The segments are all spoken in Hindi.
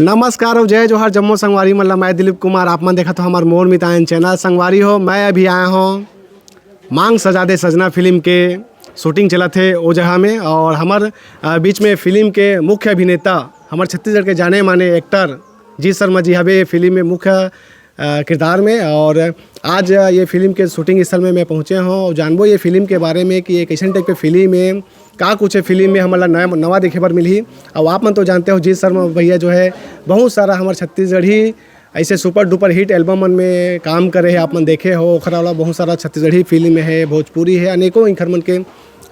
नमस्कार और जय जोहार जम्मू संगवारी मल्ला मैं दिलीप कुमार आप मन देखा तो हमार मोर मितायन चैनल संगवारी हो। मैं अभी आया हूँ मांग सजा दे सजना फिल्म के शूटिंग चला थे वो जगह में और हमार बीच में फिल्म के मुख्य अभिनेता हमारे छत्तीसगढ़ के जाने माने एक्टर जी शर्मा जी हवे फिल्म में मुख्य किरदार में। और आज ये फिल्म के शूटिंग स्थल में मैं पहुँचे हूँ और जानबो ये फिल्म के बारे में कि एक ऐसा टाइप के फिल्म है का कुछ है फिल्म में हमारा नवा देखे पर मिली। और आप मन तो जानते हो जी शर्मा भैया जो है बहुत सारा हमारे छत्तीसगढ़ी ऐसे सुपर डुपर हिट एल्बम मन में काम करे है। आप मन देखे हो ओखरा वाला बहुत सारा छत्तीसगढ़ी फिल्म है भोजपुरी है अनेकों इंखर मन के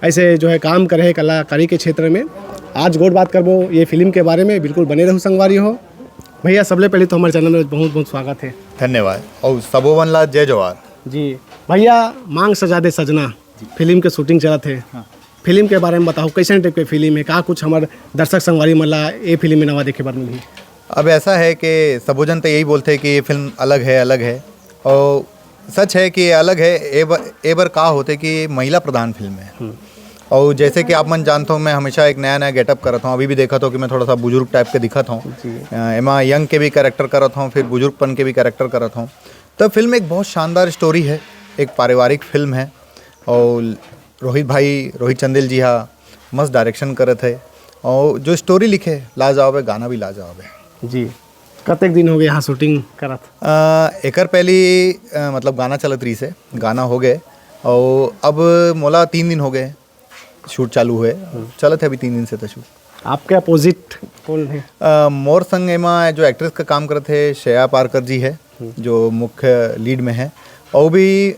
ऐसे जो है काम करे है कलाकारी के क्षेत्र में। आज गोट बात करबो ये फिल्म के बारे में, बिल्कुल बने रहो संगवारी हो। भैया सबले पहले तो हमारे चैनल में बहुत बहुत स्वागत है। धन्यवाद और सबो मन ला जय जोहार जी। भैया मांग सजा दे सजना फिल्म के शूटिंग चला थे। फिल्म के बारे में बताओ कैसे टाइप के फिल्म है का कुछ हमारे दर्शक संगवारी मल्ला ये फिल्म में नवा देखे बार मिली। अब ऐसा है कि सबो जन तो यही बोलते हैं कि ये फिल्म अलग है और सच है कि ये अलग है। ए बार का होते कि महिला प्रधान फिल्म है और जैसे कि आप मन जानते हो मैं हमेशा एक नया गेटअप करता हूँ। अभी भी देखा था कि मैं थोड़ा सा बुजुर्ग टाइप के दिखत हूँ। एमा यंग के भी कैरेक्टर करत हूँ फिर बुजुर्गपन के भी कैरेक्टर करत हूँ। तो फिल्म एक बहुत शानदार स्टोरी है, एक पारिवारिक फिल्म है और रोहित चंदेल जी हाँ मस्त डायरेक्शन करत है और जो स्टोरी लिखे लाजवाब है, गाना भी लाजवाब है जी। कतेक दिन हो गए यहाँ शूटिंग करत? एकर पहली मतलब गाना चलत रही से गाना हो गए और अब मोला 3 दिन हो गए शूट चालू हुए चलत है अभी 3 दिन से तो शूट। आपके अपोजिट कौन है? मोर संग एमा जो एक्ट्रेस का काम करते हैं श्रेया पारकर जी है जो मुख्य लीड में है और भी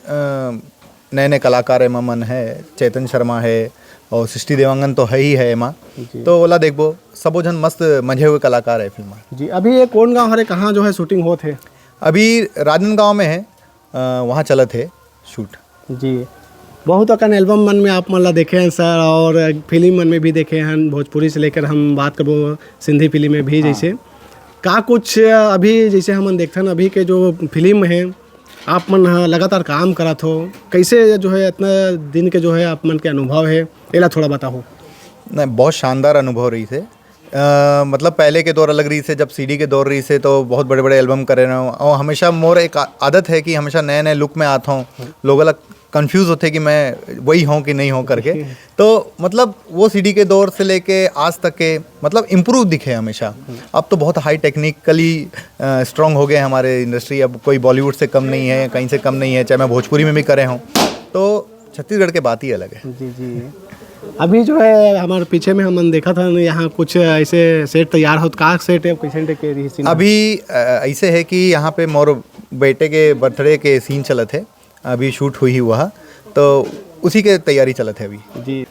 नए नए कलाकार एमा मन है। चेतन शर्मा है और सृष्टि देवांगन तो है ही है एमा। तो ओला देखबो सबो जन मस्त मजे हुए कलाकार है फिल्म जी। अभी ये कौन गांव हरे कहाँ जो है शूटिंग हो थे? अभी राजनांदगांव में है, वहाँ चला थे शूट जी। बहुत अकन एल्बम मन में आप मन ला देखे हैं सर और फिल्म मन में भी देखे हैं भोजपुरी से लेकर हम बात करबो सिंधी फिल्म में भी। जैसे का कुछ अभी जैसे हम देखते हैं अभी के जो फिल्म है आप मन लगातार काम करत हो कैसे जो है इतना दिन के जो है आप मन के अनुभव है एला थोड़ा बताओ। नहीं बहुत शानदार अनुभव रही थे। मतलब पहले के दौर अलग रही से जब सीडी के दौर रही से तो बहुत बड़े बड़े एल्बम करे रहे हूँ और हमेशा मोर एक आदत है कि हमेशा नए नए लुक में आता हूँ। लोग अलग कंफ्यूज होते कि मैं वही हूँ कि नहीं हूँ करके। तो मतलब वो सीडी के दौर से लेके आज तक के मतलब इम्प्रूव दिखे हमेशा। अब तो बहुत हाई टेक्निकली स्ट्रॉन्ग हो गए हमारे इंडस्ट्री। अब कोई बॉलीवुड से कम नहीं है, कहीं से कम नहीं है, चाहे मैं भोजपुरी में भी करे हूँ। तो छत्तीसगढ़ के बात ही अलग है जी जी। अभी जो है हमारे पीछे में हमने देखा था यहाँ कुछ ऐसे सेट तैयार हो का सेट है कैसे के अभी ऐसे है कि यहाँ पे मोर बेटे के बर्थडे के सीन चले थे अभी शूट हुई हुआ तो उसी के तैयारी चलत है अभी जी।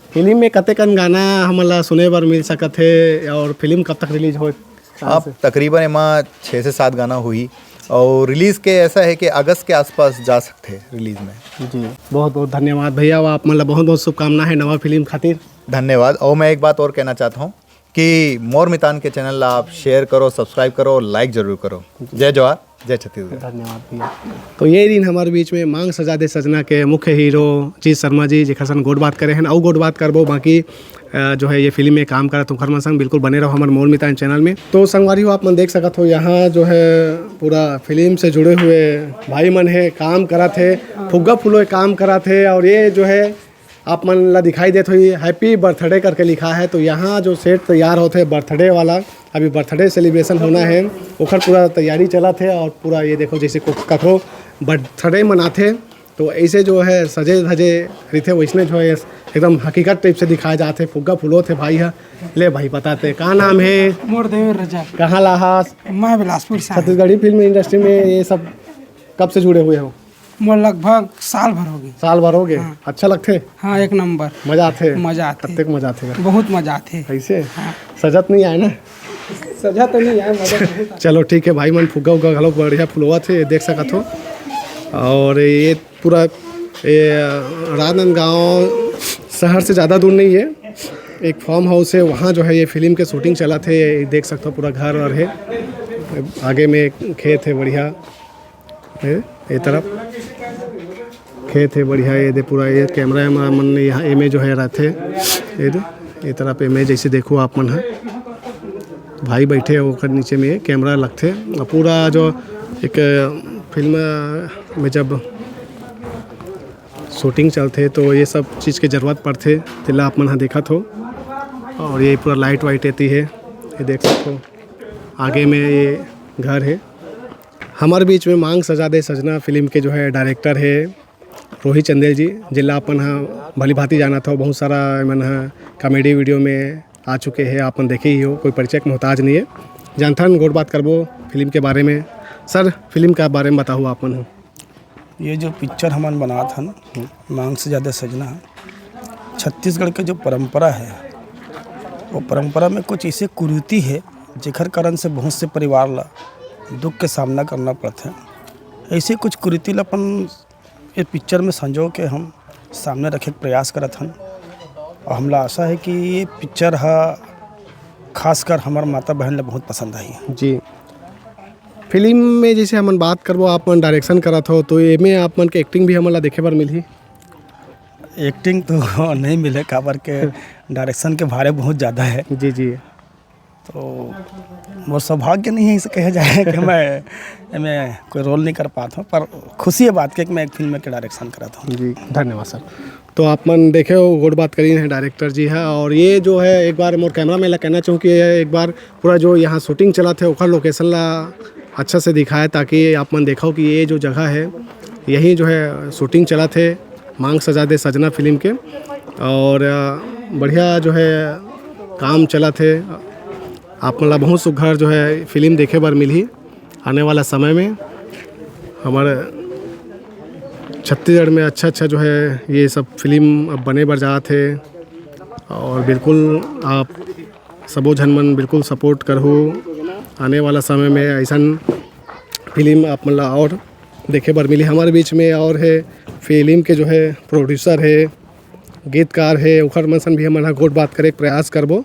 फिल्म में कतेकन गाना हमला सुने बर मिल सकत है और फिल्म कब तक रिलीज हो? अब तकरीबन एमा 6 से 7 गाना हुई और रिलीज़ के ऐसा है कि अगस्त के आसपास जा सकते हैं रिलीज़ में जी। बहुत बहुत धन्यवाद भैया आप मतलब बहुत बहुत शुभकामना है नवा फिल्म खातिर। धन्यवाद। और मैं एक बात और कहना चाहता हूँ कि मोर मितान के चैनल आप शेयर करो, सब्सक्राइब करो और लाइक ज़रूर करो। जय जोहार, जय छत्तीसगढ़। धन्यवाद भैया। तो ये दिन हमारे बीच में मांग सजा दे सजना के मुख्य हीरो जी शर्मा जी जेखर संग गोट बात करे हैं और गोट बात करबो बाकी जो है ये फिल्म में काम करा तुम खरमान संग बिल्कुल बने रहो हमारे मोर मितान चैनल में। तो संगवारी हो आप मन देख सकत हो यहाँ जो है पूरा फिल्म से जुड़े हुए भाई मन है काम करा थे फुग्गा फूलो काम करा थे और ये जो है आप मन ला दिखाई देते हुई हैप्पी बर्थडे करके लिखा है। तो यहाँ जो सेट तैयार होते बर्थडे वाला अभी बर्थडे सेलिब्रेशन होना है ओखर पूरा तैयारी चला थे और पूरा ये देखो जैसे कखो बर्थडे मनाते तो ऐसे जो है सजे धजे रहते वैसने जो है एकदम हकीकत टाइप से दिखाए जाते फुग्गा फूलो थे भाई है। ले भाई बताते का नाम है? मोरदेव रजा। कहाँ लाहास? मैं बिलासपुर से। छत्तीसगढ़ी फिल्म इंडस्ट्री में ये सब कब से जुड़े हुए हो? मोर लगभग साल भर हो गई। साल भर हो गए। हाँ। अच्छा लगते? हाँ एक नंबर। मजा आते? कत्ते मजा आते बहुत मजा आते ऐसे। हाँ। सजत नहीं आए ना? सजा तो नहीं आए मजा। चलो ठीक है भाई मन फुग्गा उग्गा घलो बढ़िया फुलवा थे देख सकत हो। और ये पूरा ये राजनांदगांव शहर से ज़्यादा दूर नहीं है, एक फार्म हाउस है वहाँ जो है ये फिल्म के शूटिंग चला थे। देख सकते हो पूरा घर और है आगे में खेत है बढ़िया ये तरफ खेत है बढ़िया। ये दे पूरा ये कैमरा मन यहाँ एमे जो है रहते ये तरफ एमे जैसे देखो आप मन है भाई बैठे ओकर नीचे में कैमरा लगथे और पूरा जो एक फिल्म में जब शूटिंग चलते तो ये सब चीज़ के ज़रूरत पड़ते तिला आप मन हा देखत हो। और ये पूरा लाइट वाइट रहती है, ये देख सकते हो। आगे में ये घर है। हमारे बीच में मांग सजा दे सजना फिल्म के जो है डायरेक्टर है रोहित चंदेल जी, जिला अपन हाँ भली भांति जाना था। बहुत सारा मन हाँ कॉमेडी वीडियो में आ चुके हैं, आपन देखे ही हो, कोई परिचय के मोहताज नहीं है। जानथन गोट बात करबो फिल्म के बारे में। सर फिल्म के बारे में बताओ आपन हो। ये जो पिक्चर हमन बना था ना, मांग से ज़्यादा सजना, छत्तीसगढ़ के जो परंपरा है वो परंपरा में कुछ ऐसे कुरीति है जेकर कारण से बहुत से परिवार ला दुख के सामना करना पड़ता है। ऐसे कुछ कुरीति ला अपन ये पिक्चर में संजो के हम सामने रखे के प्रयास करत हन। और हमला आशा है कि ये पिक्चर हा खासकर हमार माता बहन ला बहुत पसंद आई है। जी, फिल्म में जैसे हमन बात करबो आप मन डायरेक्शन करत हो तो ये में आप मन के एक्टिंग भी हमन ला देखे बर मिलही। एक्टिंग तो नहीं मिले काबर के डायरेक्शन के भारे बहुत ज़्यादा है। जी जी, तो मोर सौभाग्य नहीं है इसे कहा जाए कि मैं कोई रोल नहीं कर पाता हूँ, पर खुशी है बात के कि मैं एक फिल्म के डायरेक्शन करा था। जी धन्यवाद सर। तो आप मन देखे हो गोट बात करी है डायरेक्टर जी है। और ये जो है एक बार मोर कैमरा में ला कहना चाहूँ कि एक बार पूरा जो यहाँ शूटिंग चला थे ओखर लोकेशन ला अच्छा से दिखाए, ताकि आप मन देखो कि ये जो जगह है यही जो है शूटिंग चला थे मांग सजा दे सजना फिल्म के। और बढ़िया जो है काम चला थे। आप मन ला बहुत सुघर जो है फिल्म देखे बर मिली आने वाला समय में। हमारे छत्तीसगढ़ में अच्छा जो है ये सब फिल्म अब बने बर जा थे। और बिल्कुल आप सबो झन मन बिल्कुल सपोर्ट करहु। आने वाला समय में ऐसा फिल्म आप मन ला और देखे बर मिली हमारे बीच में। और है फिल्म के जो है प्रोड्यूसर है, गीतकार है, ओखर मन सन भी हमन गोट बात करे के प्रयास करबो।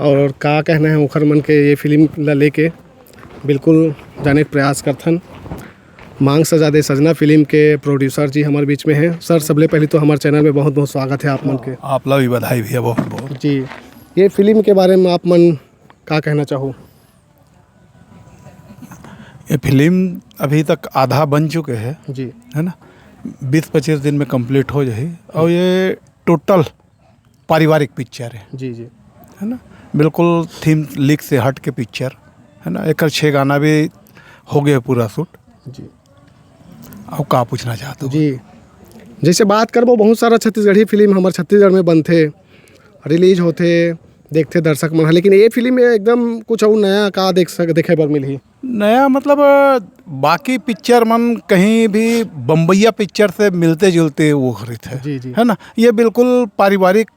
और का कहना है ओखर मन के ये फिल्म ला लेके बिल्कुल जाने के प्रयास करथन। मांग सजा दे सजना फिल्म के प्रोड्यूसर जी हमारे बीच में हैं। सर सबले पहले तो हमारे चैनल में बहुत बहुत स्वागत है आप मन के। आप ला भी बधाई भी है बहुत बहुत। जी, ये फिल्म के बारे में आप मन का कहना चाहो। ये फिल्म अभी तक आधा बन चुके हैं, जी है ना, 20-25 दिन में कंप्लीट हो जाए। और ये टोटल पारिवारिक पिक्चर है, जी जी, है ना, बिल्कुल थीम लीक से हट के पिक्चर है ना। एक 6 गाना भी हो गया पूरा शूट। जी अब का पूछना चाहते हो। जी, जैसे बात करबो बहुत सारा छत्तीसगढ़ी फिल्म हमारे छत्तीसगढ़ में बनते रिलीज होते देखते दर्शक मन, लेकिन ये फिल्म में एकदम कुछ और नया का देखे बर मिली। नया मतलब बाकी पिक्चर मन कहीं भी बम्बैया पिक्चर से मिलते जुलते वो खरीद है, जी जी, है ना। ये बिल्कुल पारिवारिक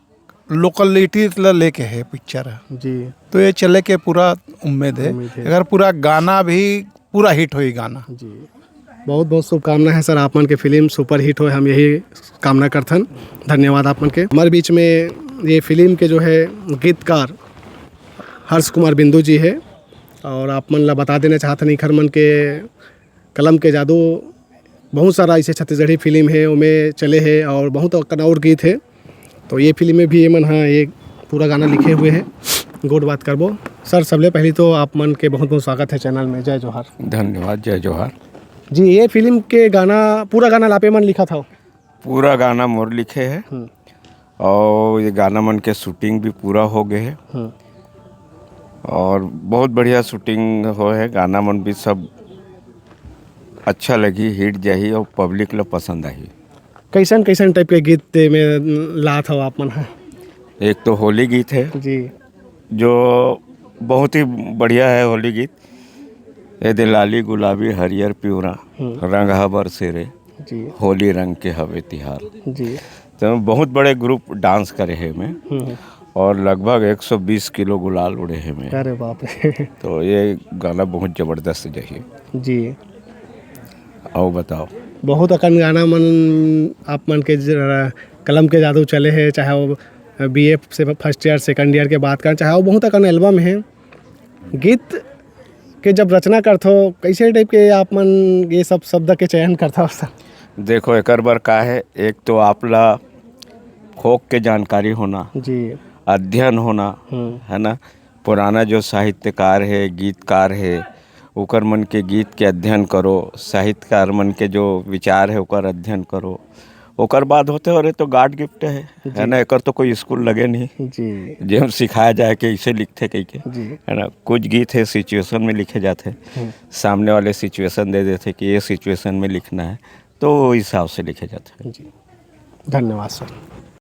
लोकलिटी लेके है पिक्चर है। जी तो ये चले के पूरा उम्मीद है। अगर पूरा गाना भी पूरा हिट होई गाना। जी, बहुत बहुत शुभकामना है सर आप मन के फिल्म सुपर हिट हो, हम यही कामना करथन। धन्यवाद आप मन के। हमारे बीच में ये फिल्म के जो है गीतकार हर्ष कुमार बिंदु जी है। और आप मन ला बता देना चाहते नहीं खर मन के कलम के जादू बहुत सारा ऐसे छत्तीसगढ़ी फिल्म है उनमें चले हैं और बहुत और गीत है। तो ये फिल्म में भी ये मन हाँ ये पूरा गाना लिखे हुए हैं। गोट बात करबो सर सबले पहले तो आप मन के बहुत बहुत स्वागत है चैनल में। जय जोहार। धन्यवाद, जय जोहार। जी, ये फिल्म के गाना पूरा गाना लापे मन लिखा था। पूरा गाना मोर लिखे है और ये गाना मन के शूटिंग भी पूरा हो गए है और बहुत बढ़िया शूटिंग हो है। गाना मन भी सब अच्छा लगी, हिट जाही और पब्लिक ला पसंद आई। कैसन कैसन टाइप के गीत में ला था आप मन है। एक तो होली गीत है जी, जो बहुत ही बढ़िया है। होली गीत ए दे लाली गुलाबी हरियर पिवरा रंग हबर सेरे जी होली रंग के हवे तिहार। जी, तो बहुत बड़े ग्रुप डांस करे हैं में और लगभग 120 किलो गुलाल उड़े हैं में। अरे बाप रे। तो ये गाना बहुत ज़बरदस्त जाइए। जी, आओ बताओ। बहुत अकन गाना मन आप मन के कलम के जादू चले हैं, चाहे वो BA से फर्स्ट ईयर सेकंड ईयर के बात करें, चाहे वो बहुत अकन एल्बम है। गीत के जब रचना करते हो कैसे टाइप के आप मन ये सब शब्द के चयन करता हो सर। देखो एक बार का है, एक तो आपला फोक के जानकारी होना, जी, अध्ययन होना, है ना, पुराना जो साहित्यकार है, गीतकार है, ओकर मन के गीत के अध्ययन करो, साहित्यकार मन के जो विचार है ओकर अध्ययन करो, ओकर बाद होते हो रहे तो गॉड गिफ्ट है ना। एकर तो कोई स्कूल लगे नहीं जी जे हम सिखाया जाए कि इसे लिखते कहीं के, जी है ना। कुछ गीत है सिचुएशन में लिखे जाते हैं, सामने वाले सिचुएशन दे देते कि ये सिचुएशन में लिखना है, तो हिसाब से लिखे जाते हैं। जी धन्यवाद सर।